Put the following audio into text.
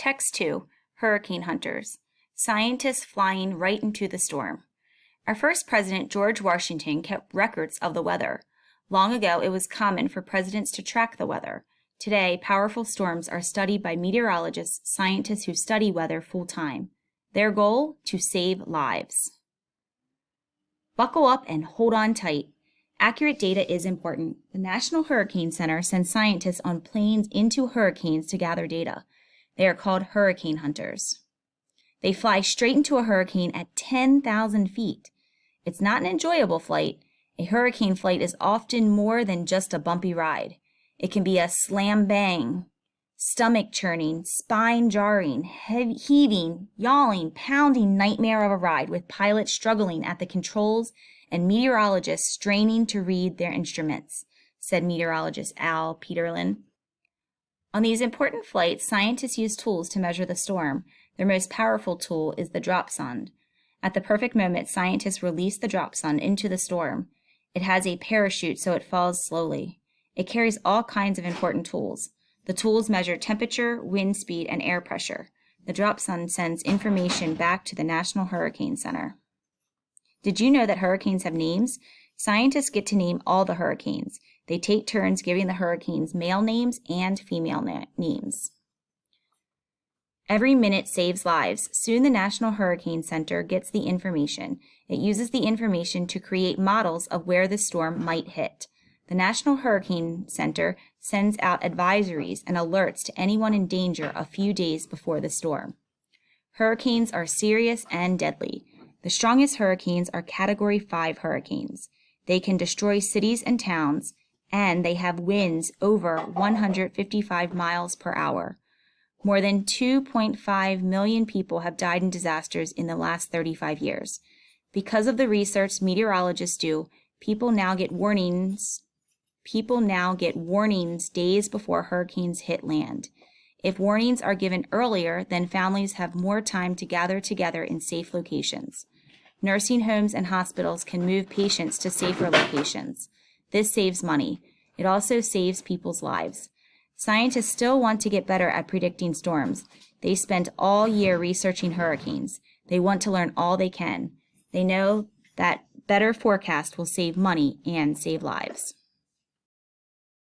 Text 2, Hurricane Hunters. Scientists flying right into the storm. Our first president, George Washington, kept records of the weather. Long ago, it was common for presidents to track the weather. Today, powerful storms are studied by meteorologists, scientists who study weather full-time. Their goal? To save lives. Buckle up and hold on tight. Accurate data is important. The National Hurricane Center sends scientists on planes into hurricanes to gather data. They are called hurricane hunters. They fly straight into a hurricane at 10,000 feet. It's not an enjoyable flight. A hurricane flight is often more than just a bumpy ride. It can be a slam-bang, stomach-churning, spine-jarring, heaving, yawling, pounding nightmare of a ride with pilots struggling at the controls and meteorologists straining to read their instruments, said meteorologist Al Peterlin. On these important flights, scientists use tools to measure the storm. Their most powerful tool is the dropsonde. At the perfect moment, scientists release the dropsonde into the storm. It has a parachute so it falls slowly. It carries all kinds of important tools. The tools measure temperature, wind speed, and air pressure. The dropsonde sends information back to the National Hurricane Center. Did you know that hurricanes have names? Scientists get to name all the hurricanes. They take turns giving the hurricanes male names and female names. Every minute saves lives. Soon the National Hurricane Center gets the information. It uses the information to create models of where the storm might hit. The National Hurricane Center sends out advisories and alerts to anyone in danger a few days before the storm. Hurricanes are serious and deadly. The strongest hurricanes are Category 5 hurricanes. They can destroy cities and towns, and they have winds over 155 miles per hour. More than 2.5 million people have died in disasters in the last 35 years. Because of the research meteorologists do, people now get warnings days before hurricanes hit land. If warnings are given earlier, then families have more time to gather together in safe locations. Nursing homes and hospitals can move patients to safer locations. This saves money. It also saves people's lives. Scientists still want to get better at predicting storms. They spend all year researching hurricanes. They want to learn all they can. They know that better forecast will save money and save lives.